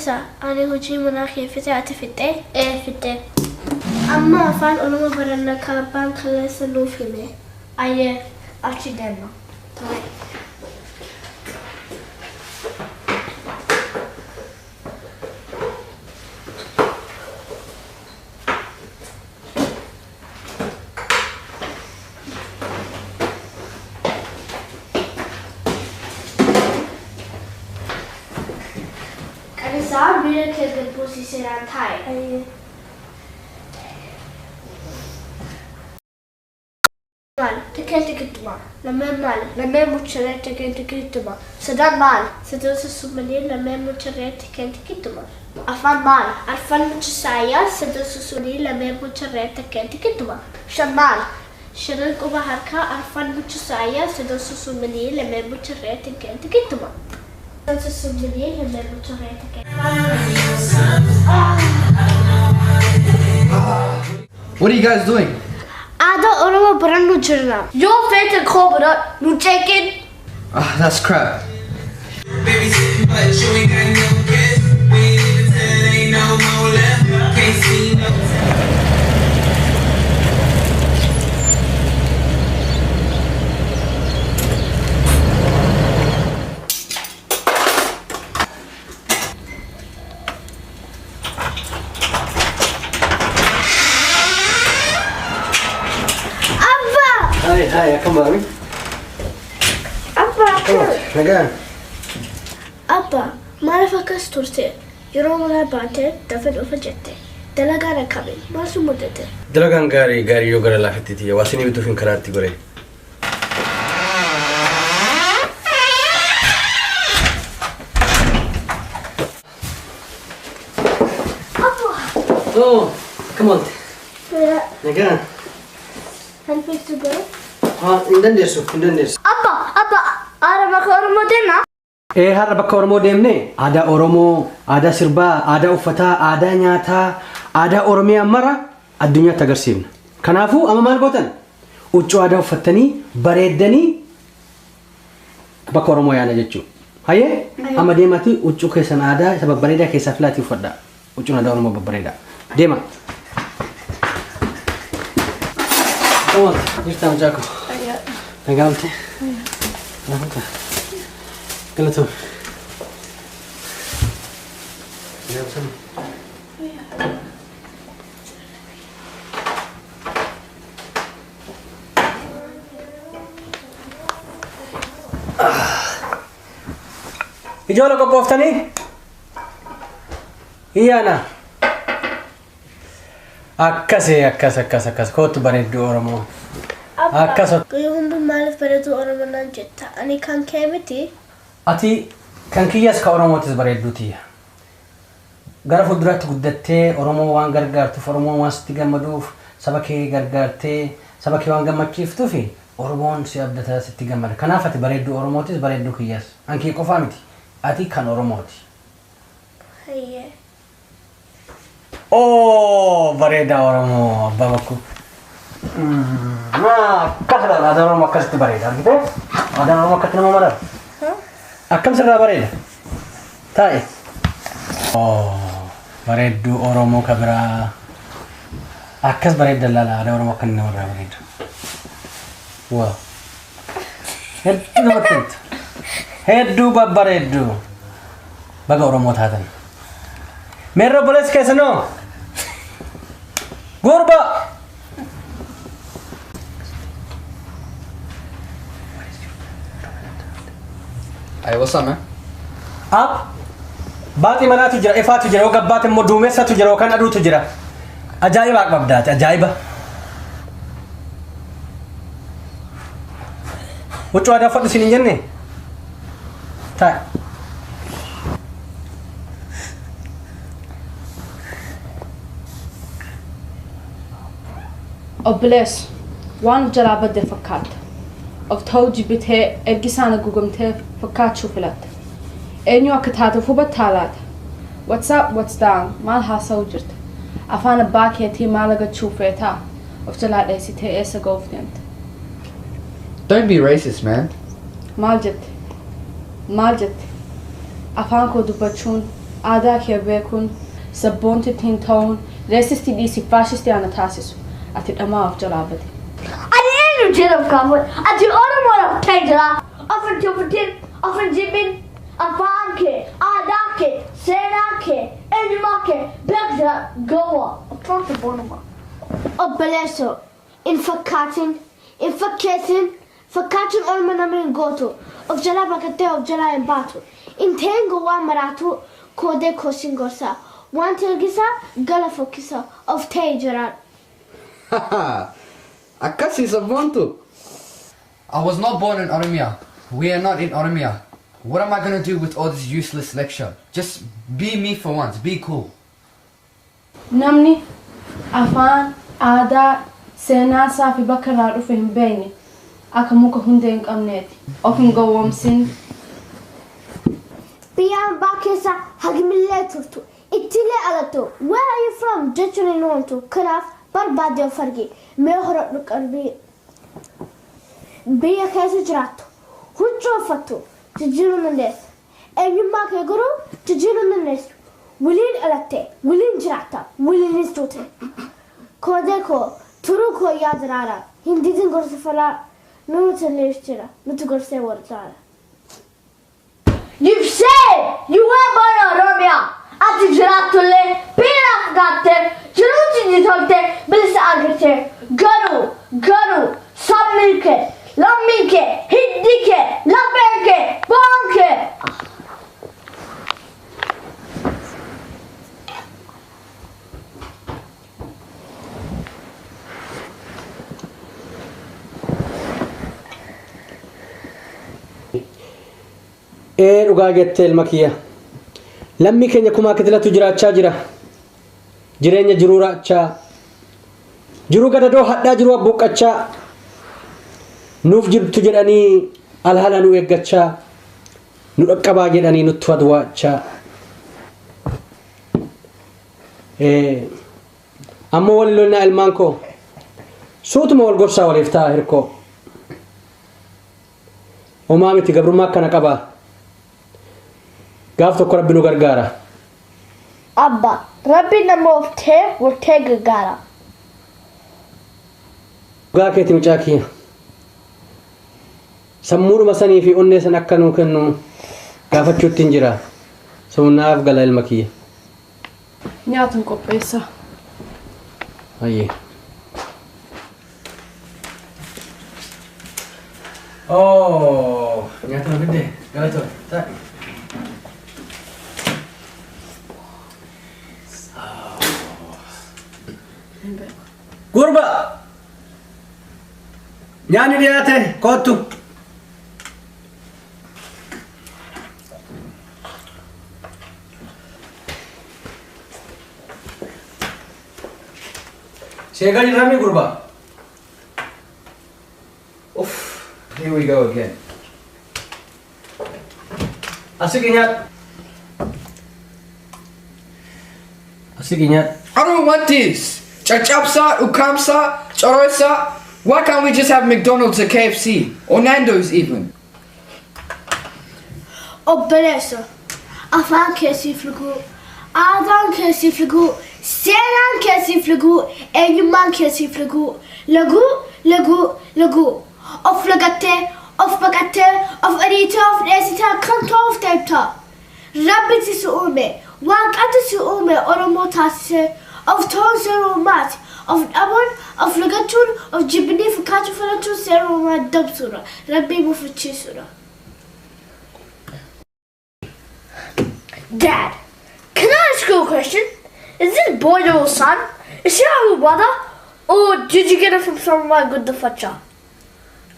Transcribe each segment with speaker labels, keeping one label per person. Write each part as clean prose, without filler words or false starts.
Speaker 1: Kanisa, ani hojii manaa keeffite ati fixee? Fixee. Amma afaan Oromoo baranna kaabbaan kaleessa nuuf hime. Ayyee achi deemna. Ture. Kanisa, bira keessa buusiseeraan taa'e. Ayyee. Mal, tiketi kituma. Lameen mal, lameen mucharee tiketi kituma. Sadan mal, sadosa sumanii lameen mucharee tiketi kituma. Afaan mal, arfan muchisaayaa sadosa sumanii lameen mucharee tiketi kituma. Shan mal, shanan quba harkaa arfan muchisaayaa sadosa sumanii lameen mucharee tiketi kituma. Sadosa sumanii lameen mucharee tiketi.
Speaker 2: What are you guys doing?
Speaker 1: Ada oromo barannu jirna. Yoo feete koobra nu ceekin.
Speaker 2: That's crap.
Speaker 3: Baby sitting but you ain't got no kiss. We ain't even said ain't no more left. Can't see no.
Speaker 2: Hi, come on.
Speaker 1: Abba,
Speaker 2: Nagaan.
Speaker 1: Abba, maaliif akkas turte? Yeroo mana baate dafee dhufa jette. Dalagaan akkami? Maaltu mudate?
Speaker 2: Dalagaan gaarii yoo gara laafettiiti. Waa isin bituuf hin karaatti gore.
Speaker 1: Abba!
Speaker 2: Oh, come on.
Speaker 1: Yeah.
Speaker 2: Nagaan.
Speaker 1: I'm fit to go.
Speaker 2: Hin dandeessu.
Speaker 1: Abba, aara bakka Oromoo deemna?
Speaker 2: Har'a bakka Oromoo deemne aadaa Oromoo, aadaa sirbaa, aadaa uffataa, aadaa nyaataa, aadaa Oromiyaa mara addunyaatti agarsiifna. Kanaafuu amma maal gootan? Huccuu aadaa uffattanii bareeddanii bakka Oromoo yaana jechuudha. Hayyee amma deemaatii huccuu keessan aadaa isa babbareedaa keessaa filaatii uffadhaa. Huccuun aadaa Oromoo babbareedaa. Deema. Come on, jirtaan jaako. Nagaamte. Nagaamte. Galatoon. Nagaamsan. Ijoollee qophooftanii? Iyyaana. Akkas. Kootu bareedduu Oromoo. Akkas.
Speaker 1: Guyyoon maaliif bareedduu Oromoo naan jetta? Ani kan kee miti?
Speaker 2: Ati kan kiyyas ka Oromootis bareedduuti. Gara fuulduraatti guddattee Oromoo waan gargaartuuf, Oromoo waan sitti gammaduuf, saba kee gargaartee, saba kee waan gammachiiftuuf Oromoon si abdataa sitti gammada. Kanaaf ati bareedduu Oromootis bareedduu kiyyas. Ankee qofaa miti. Ati kan Oromooti.
Speaker 1: Hayyee.
Speaker 2: Oh, bareedaa Oromoo abbaa bakku. Akkas aadaa Oromoo akkasitti bareeda argitee? Aadaan Oromoo akkatti nama mara. Akkam sirraa bareeda? Taa'e. Oh, bareedduu Oromoo ka biraa. Akkas bareeda laala aadaa Oromoo akka nama irraa bareeda. Wow. Hedduu namatti toltu. Hedduu babbareedduu. Baga Oromoo taatan. Meerra obboleessi keessanoo. Gurba.
Speaker 4: Hey, what's up, man?
Speaker 2: Up. Baati manaatu jira, ifaatu jira, yoo gabbaate immoo duumessatu jira, yookaan aduutu jira. Ajaa'iba qabdaati, ajaa'iba. Huccuu aadaa uffadhu isin hin jenne? Taa'e.
Speaker 5: Obboleessu waan jalaa badde fakkaata. Of ta'uu jibbitee ergisaan haguugamtee fakkaachuu filatte. Eenyu akka taateef hubattaa laata? What's up, what's down? Maal haasa'uu jirta? Afaan abbaa keetii maal agachuu feetaa? Of jalaa dheessitee eessa ga'uuf deemte?
Speaker 4: Don't be racist, man.
Speaker 5: Maal jette? Maal jette? Afaan koo dubbachuun aadaa kee beekuun sabboonti ittiin ta'uun reesistii dhiisii faashistii ana taasisu ati dhamaaf jalaabate.
Speaker 1: Ani eenyu jedhamu kaafuun ati Oromoodhaaf ta'e jira. Afaan tuffatiin, afaan jibbiin, afaan kee, aadaa kee, seenaa kee, eenyummaa kee beeku jira gawa. Afaan sabboonuma. Obboleessoo, in fakkaatiin, in fakkeessin, fakkaatiin olma nama hin gootu. Of jalaa baqattee of jalaa hin baatu. In ta'een gowwaa maraatu koodee koosin gorsaa. Wanti ergisaa gala fokkisaa of ta'e jiraan.
Speaker 4: Akasi sabontu. I was not born in Oromia. We are not in Oromia. What am I gonna do with all this useless lecture? Just be me for once. Be cool.
Speaker 5: Namni afaan aadaa seenaa isaa fi bakka irraa dhufe hin beekne akka muka hundee hin qabneeti. Of hin gowwoomsin.
Speaker 1: Biyaan baa keessa hagimillee turtu. Ittilee alattu. Where are you from? Jechuun hin ooltu. Kanaaf barbaade of argi. Mee horadhu qalbii. Biyya keessa jiraattu. Huccuu uffattu. Jijjiiruu dandeessu. Eenyummaa kee garuu jijjiiruu dandeessu. Waliin dhalatte. Waliin jiraatta. Waliinis duute. Koodee koo turuu koo yaadaraara. Hindiitiin gorsa falaa. Nuti leef jira. Nuti gorsee warjaara. You've said you were born in Oromia. Ati jiraatullee beelaaf gaatte jiruuti ni tolte bilisa argatte garuu sabni kee lammii kee hiddi kee lapheen kee boon kee.
Speaker 2: Dhugaa jettee ilma kiyya. Lammi keenya kumaa kitilatu jiraachaa jira. Jireenya jiruu raachaa. Jiruu gadadoo hadhaa jiruu abbuuqqachaa. Nuuf jirtu jedhanii alhala nu eeggachaa. Nu dhaqqabaa jedhanii nutti wadwaachaa. Ammoo wal lolnaa ilmaan koo. Suutuma wal gorsaa waliif ta'a hirkoo. Homaa miti gabrummaa akkana qabaa. Gaaf tokko Rabbi nu gargaara.
Speaker 1: Abba, Rabbi nama wurtee gargaara.
Speaker 2: Dhugaa keeti mucaa kiyya. Sammuudhuma sanii fi onnee san akka nuu kennu gaafachuutti hin jira. Sumunaaf gala ilma kiyya.
Speaker 5: Nyaatan qopheessa.
Speaker 2: Ayyee. Nyaata nu fidde galatoo taa'e. Gurba! Nyaanni dhiyaate kottu. Seegaa jirrami gurba.
Speaker 4: Oof. Here we go again.
Speaker 2: Asiki nyaat. Asiki nyaat.
Speaker 4: I don't want this. Chachapsa, Ukamsa, Chorosa. Why can't we just have McDonald's or KFC? Or Nando's even?
Speaker 1: Obboleessa. Afaan keessii fliguu. Aadaan keessii fliguu. Seenaan keessii fliguu. Eenyummaan keessii fliguu. Laguu. Of lagattee, of baqattee, of ariitee, of dheessitee kan ta'uuf deemta. Rabbi si uume. Waaqatu si uume Oromoo taasisee. Of ta'uun seerumaati. Of dhabuun, of lagachuun, of jibbinii fakkaachuu filachuun seerumaa dabsuudha. Rabbii mufachiisuudha. Dad, can I ask you a question? Is this boy your son? Is he our brother? Or did you get it from somewhere good the future?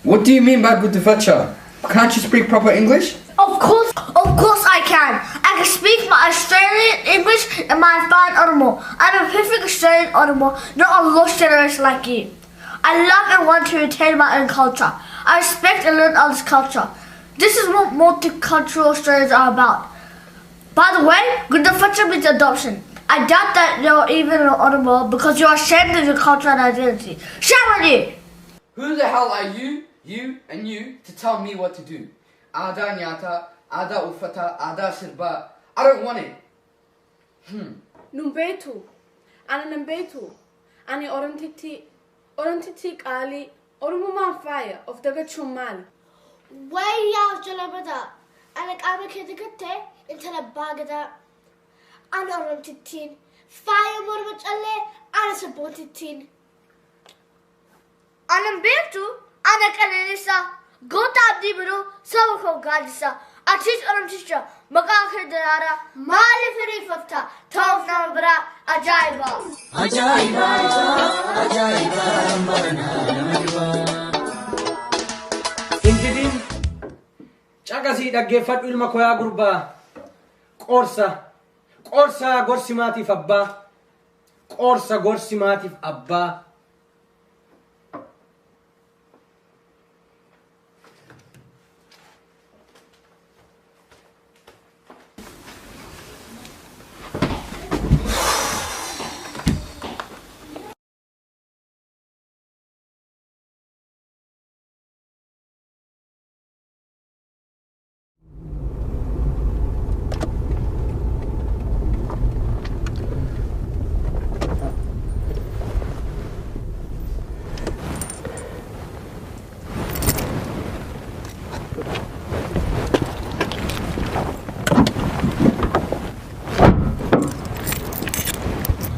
Speaker 4: What do you mean by good facha? Can't you speak proper English?
Speaker 1: Of course I can. I can speak my Australian English and my fine Oromo. I'm a perfect Australian Oromo, not a lost generation like you. I love and want to retain my own culture. I respect and learn others' culture. This is what multicultural Australians are about. By the way, good future means adoption. I doubt that you're even an Oromo because you're ashamed of your culture and identity. Shame on you!
Speaker 4: Who the hell are you to tell me what to do? Ada nyata, ada ufata, ada sirba. I don't want it.
Speaker 5: Numbetu. Ana numbetu. Ani orantiti kali ormuman fire of daga chumal.
Speaker 1: Wayya jalabada. Ana qama kedikate intala bagada. Ana orantitin. Fire mormachalle ana sabotitin. Ana numbetu. Ana kanelisa. Gota abdi bro sabako gadisa. Atis orantisha. Maka Dirama. Mali free fafta. Tawf nambra ajaiba.
Speaker 3: Ajaiba, ajaiba, marana namaiba.
Speaker 2: Intidin caqasii dhaggeeffadhu ilma koyaa gurbaa qorsa gorsi maatiif abbaa qorsa gorsi maatiif abbaa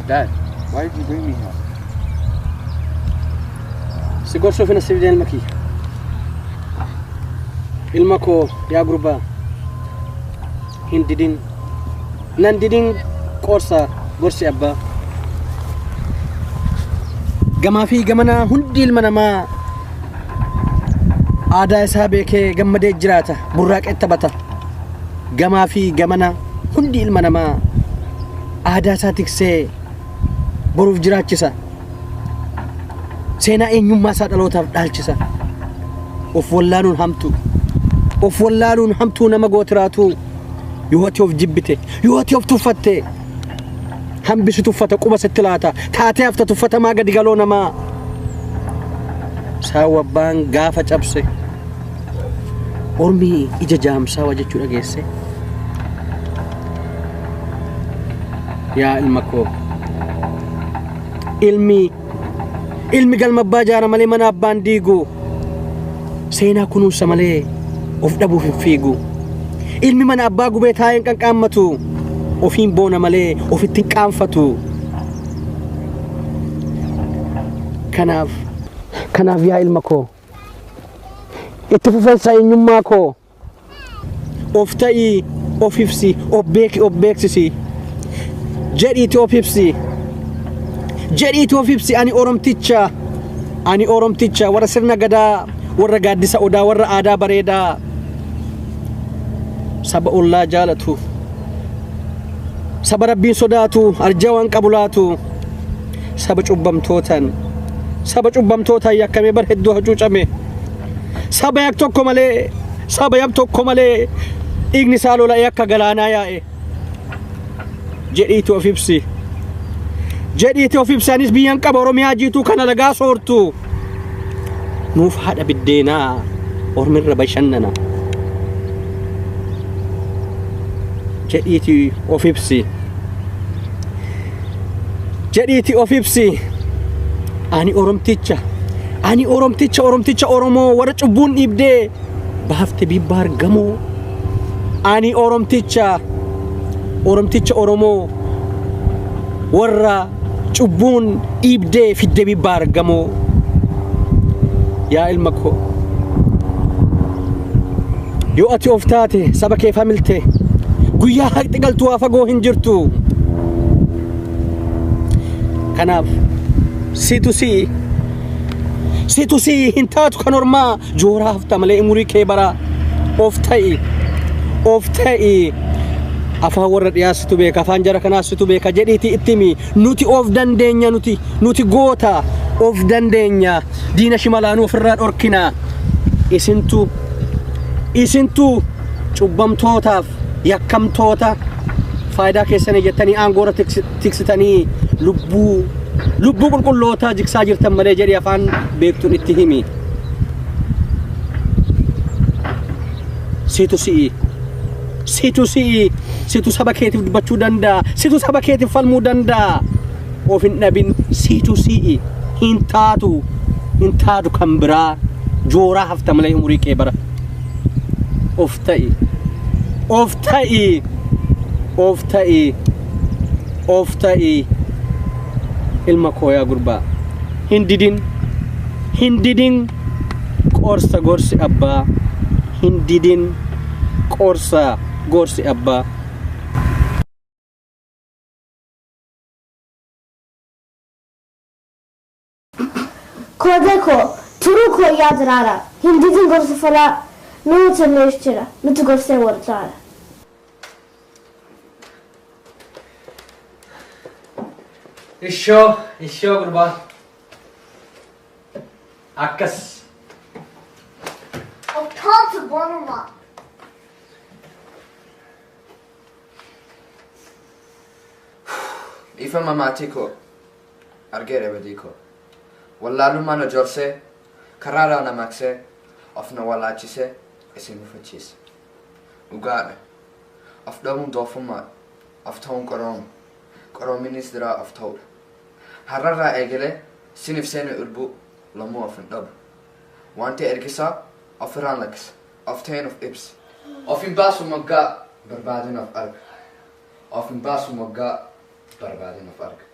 Speaker 4: Dad, why did you bring me here?
Speaker 2: sigorso fina sibideen maki ilma ko yaa gurbaa hindidin nandidin qorsa gorsi abbaa gamaa fi gamana hundi ilma namaa aadaa isaa beekee gammadee jiraata burraaqee taphata gamaa fi gamana hundi ilma namaa aadaa isaa tiksee boruuf jiraachisa seenaa eenyummaa isaa dhalootaaf dhaalchisa of wallaaluun hamtuu nama gootiraatu yoo ati of jibbite yoo ati of tuffatte hambisu tuffata quba sitti laata taatee hafta tuffatamaa gadi galoo namaa saawwabbaan gaafa cabse ormi ija jaamsaa wajjechuu dhageesse yaa ilma koo ilmi galma abbaa jaara malee mana abbaan diigu seenaa kunuunsa malee of dhabuuf hin fiigu ilmi mana abbaa gubee taa'een qanqaammatu ofiin boona malee ofitti hin qaanfatu kanaaf yaa ilma koo itti fufeensa eenyummaa koo of ta'ii of ibsi of beeksisi jedhiiti of ibsi ani oromticha warra sirna gadaa warra gaaddisa odaa warra aadaa bareedaa saba ollaa jaalatu saba rabbiin sodaatu arjawaan qabulaatu saba cubbamtootaan yakkamee bar hedduu hacuucame saba yak tokko malee dhiigni isaa lola'ee akka galaanaa yaa'e jedhiiti of ibsi anis biyyan qaba oromiyaa jiituu kana lagaa soortu nuuf haadha biddeenaa ormirra bashannana jedhiiti of ibsi ani oromticha oromoo warra cubbuun dhiibdee baafte bibba argamoo ani oromticha oromoo warra cubbuun dhiibdee fidde bibba argamoo yaa ilma koo yoo ati of taate saba kee familtee guyyaa haqxi galtuu haa fagoo hin jirtu kanaaf situ si hin taatu kan ormaa jooraa hafta malee umurii kee bara of ta'i afaan warra dhiyaasitu beeka afaan jara kanaasitu beeka jedhiiti ittimi nuti of dandeenya nuti goota of dandeenya diina shimalaanuu ofirraa dhorkina isintu cubbamtootaaf yakkamtoota faayidaa keessanii jettanii aangoora tiksitanii lubbuu qulqullootaa jiksaa jirtan malee jedhi afaan beektuun itti himi situ situ saba keetiif dubbachuu danda'a situ saba keetiif falmuu danda'a of hin dhabin situ hin taatu kan biraa jooraa hafta malee umurii kee bara of ta'i ilma kooyaa gurbaa hin didin qorsa gorsi abbaa hin didin qorsa gorsi abbaa
Speaker 1: Kodeko, turuko yaad rara. Hindidin gorsi fala nutu nishchira. Nutu gorsi wartara.
Speaker 2: Isho gurbaa akkas
Speaker 1: Oktantu bonuma.
Speaker 4: Ifa mamatiko argere bediko. Wallaalummaan ijoolsee karaadhaa na maksee of na walaachisee isin mufachiise. Dhugaadha. Of dhabuun doofummaadha. Of ta'uun qoroominis diraa of ta'udha. Har'arraa eegalee siniif seenu irbuu lammuu of hin dhabu. Wanti ergisaa of irraan lakkisa. Of ta'een of ibsa. Of hin baasu moggaa barbaadin of arga.